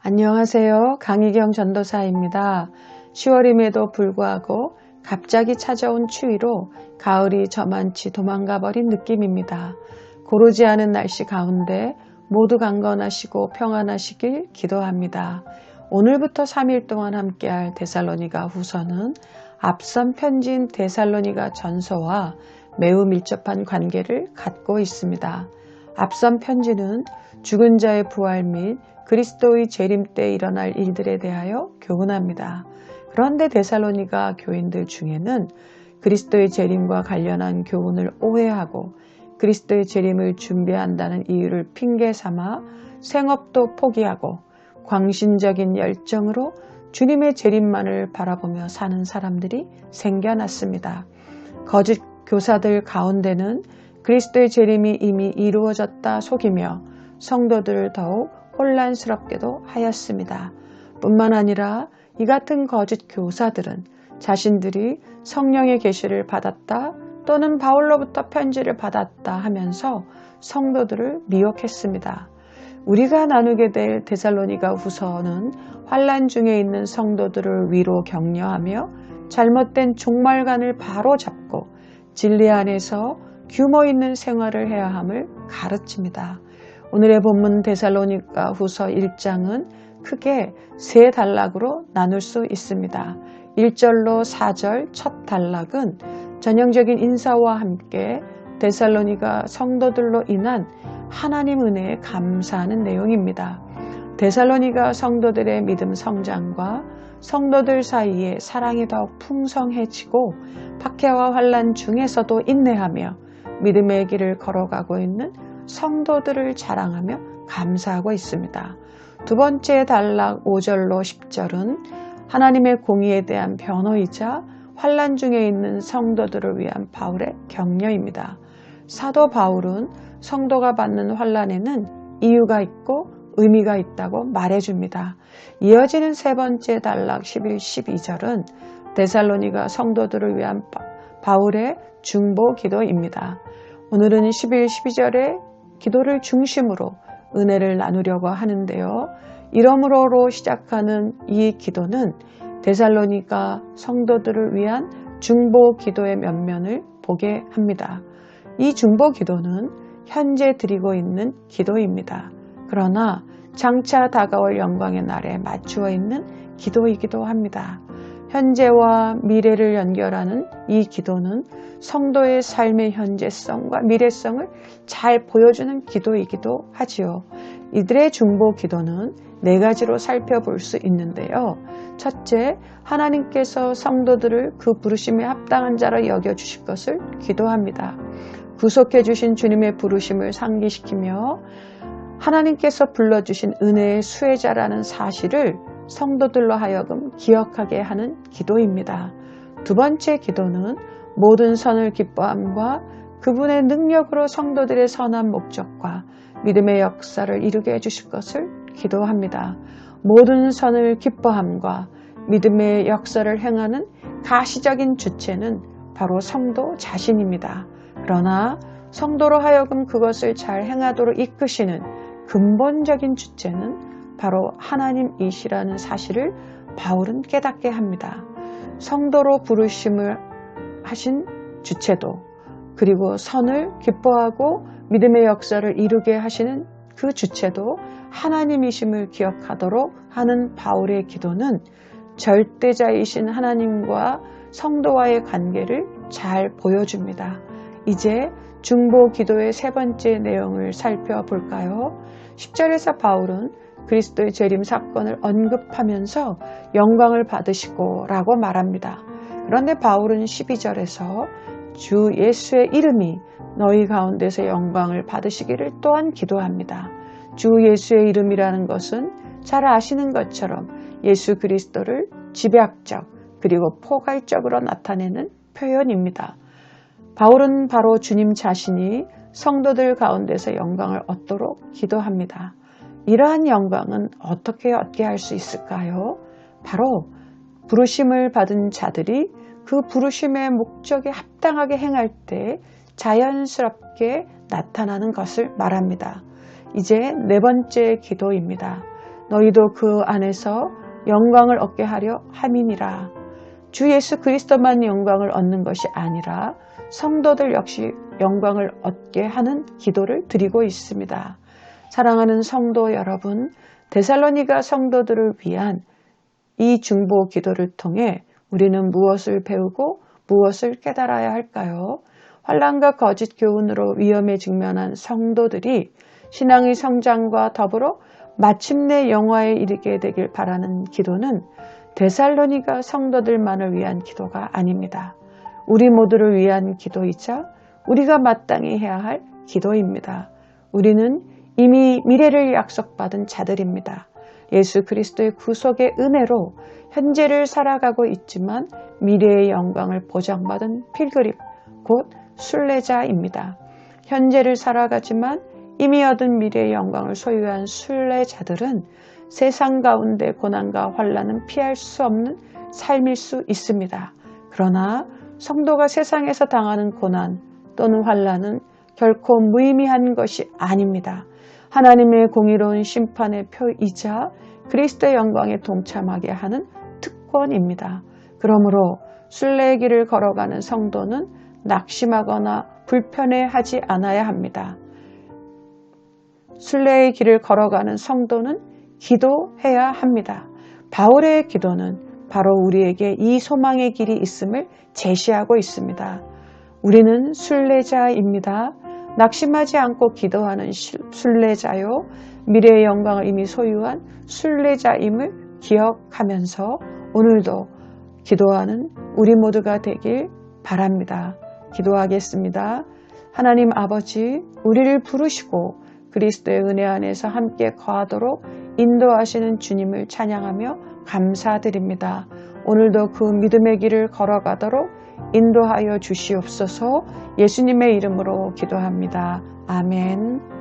안녕하세요. 강희경 전도사입니다. 10월임에도 불구하고 갑자기 찾아온 추위로 가을이 저만치 도망가 버린 느낌입니다. 고르지 않은 날씨 가운데 모두 강건하시고 평안하시길 기도합니다. 오늘부터 3일 동안 함께할 데살로니가 후서는 앞선 편지인 데살로니가 전서와 매우 밀접한 관계를 갖고 있습니다. 앞선 편지는 죽은 자의 부활 및 그리스도의 재림 때 일어날 일들에 대하여 교훈합니다. 그런데 데살로니가 교인들 중에는 그리스도의 재림과 관련한 교훈을 오해하고 그리스도의 재림을 준비한다는 이유를 핑계 삼아 생업도 포기하고 광신적인 열정으로 주님의 재림만을 바라보며 사는 사람들이 생겨났습니다. 거짓 교사들 가운데는 그리스도의 재림이 이미 이루어졌다 속이며 성도들을 더욱 혼란스럽게도 하였습니다. 뿐만 아니라 이 같은 거짓 교사들은 자신들이 성령의 계시를 받았다 또는 바울로부터 편지를 받았다 하면서 성도들을 미혹했습니다. 우리가 나누게 될 데살로니가 후서는 환난 중에 있는 성도들을 위로 격려하며 잘못된 종말관을 바로잡고 진리 안에서 규모 있는 생활을 해야 함을 가르칩니다. 오늘의 본문 데살로니가 후서 1장은 크게 세 단락으로 나눌 수 있습니다. 1절로 4절 첫 단락은 전형적인 인사와 함께 데살로니가 성도들로 인한 하나님 은혜에 감사하는 내용입니다. 데살로니가 성도들의 믿음 성장과 성도들 사이에 사랑이 더욱 풍성해지고 박해와 환난 중에서도 인내하며 믿음의 길을 걸어가고 있는 성도들을 자랑하며 감사하고 있습니다. 두 번째 단락 5절로 10절은 하나님의 공의에 대한 변호이자 환난 중에 있는 성도들을 위한 바울의 격려입니다. 사도 바울은 성도가 받는 환난에는 이유가 있고 의미가 있다고 말해줍니다. 이어지는 세 번째 단락 11, 12절은 데살로니가 성도들을 위한 바울의 중보 기도입니다. 오늘은 11, 12절의 기도를 중심으로 은혜를 나누려고 하는데요. 이러므로로 시작하는 이 기도는 데살로니가 성도들을 위한 중보 기도의 면면을 보게 합니다. 이 중보 기도는 현재 드리고 있는 기도입니다. 그러나 장차 다가올 영광의 날에 맞추어 있는 기도이기도 합니다. 현재와 미래를 연결하는 이 기도는 성도의 삶의 현재성과 미래성을 잘 보여주는 기도이기도 하지요. 이들의 중보 기도는 네 가지로 살펴볼 수 있는데요. 첫째, 하나님께서 성도들을 그 부르심에 합당한 자로 여겨주실 것을 기도합니다. 구속해 주신 주님의 부르심을 상기시키며 하나님께서 불러주신 은혜의 수혜자라는 사실을 성도들로 하여금 기억하게 하는 기도입니다. 두 번째 기도는 모든 선을 기뻐함과 그분의 능력으로 성도들의 선한 목적과 믿음의 역사를 이루게 해주실 것을 기도합니다. 모든 선을 기뻐함과 믿음의 역사를 행하는 가시적인 주체는 바로 성도 자신입니다. 그러나 성도로 하여금 그것을 잘 행하도록 이끄시는 근본적인 주체는 바로 하나님이시라는 사실을 바울은 깨닫게 합니다. 성도로 부르심을 하신 주체도 그리고 선을 기뻐하고 믿음의 역사를 이루게 하시는 그 주체도 하나님이심을 기억하도록 하는 바울의 기도는 절대자이신 하나님과 성도와의 관계를 잘 보여줍니다. 이제 중보 기도의 세 번째 내용을 살펴볼까요? 10절에서 바울은 그리스도의 재림 사건을 언급하면서 영광을 받으시고 라고 말합니다. 그런데 바울은 12절에서 주 예수의 이름이 너희 가운데서 영광을 받으시기를 또한 기도합니다. 주 예수의 이름이라는 것은 잘 아시는 것처럼 예수 그리스도를 집약적 그리고 포괄적으로 나타내는 표현입니다. 바울은 바로 주님 자신이 성도들 가운데서 영광을 얻도록 기도합니다. 이러한 영광은 어떻게 얻게 할 수 있을까요? 바로 부르심을 받은 자들이 그 부르심의 목적에 합당하게 행할 때 자연스럽게 나타나는 것을 말합니다. 이제 네 번째 기도입니다. 너희도 그 안에서 영광을 얻게 하려 함이니라. 주 예수 그리스도만 영광을 얻는 것이 아니라 성도들 역시 영광을 얻게 하는 기도를 드리고 있습니다. 사랑하는 성도 여러분, 데살로니가 성도들을 위한 이 중보 기도를 통해 우리는 무엇을 배우고 무엇을 깨달아야 할까요? 환난과 거짓 교훈으로 위험에 직면한 성도들이 신앙의 성장과 더불어 마침내 영화에 이르게 되길 바라는 기도는 데살로니가 성도들만을 위한 기도가 아닙니다. 우리 모두를 위한 기도이자 우리가 마땅히 해야 할 기도입니다. 우리는 이미 미래를 약속받은 자들입니다. 예수 그리스도의 구속의 은혜로 현재를 살아가고 있지만 미래의 영광을 보장받은 필그림, 곧 순례자입니다. 현재를 살아가지만 이미 얻은 미래의 영광을 소유한 순례자들은 세상 가운데 고난과 환난은 피할 수 없는 삶일 수 있습니다. 그러나 성도가 세상에서 당하는 고난 또는 환난은 결코 무의미한 것이 아닙니다. 하나님의 공의로운 심판의 표이자 그리스도의 영광에 동참하게 하는 특권입니다. 그러므로 순례의 길을 걸어가는 성도는 낙심하거나 불편해하지 않아야 합니다. 순례의 길을 걸어가는 성도는 기도해야 합니다. 바울의 기도는 바로 우리에게 이 소망의 길이 있음을 제시하고 있습니다. 우리는 순례자입니다. 낙심하지 않고 기도하는 순례자요, 미래의 영광을 이미 소유한 순례자임을 기억하면서 오늘도 기도하는 우리 모두가 되길 바랍니다. 기도하겠습니다. 하나님 아버지, 우리를 부르시고 그리스도의 은혜 안에서 함께 거하도록 인도하시는 주님을 찬양하며 감사드립니다. 오늘도 그 믿음의 길을 걸어가도록 인도하여 주시옵소서. 예수님의 이름으로 기도합니다. 아멘.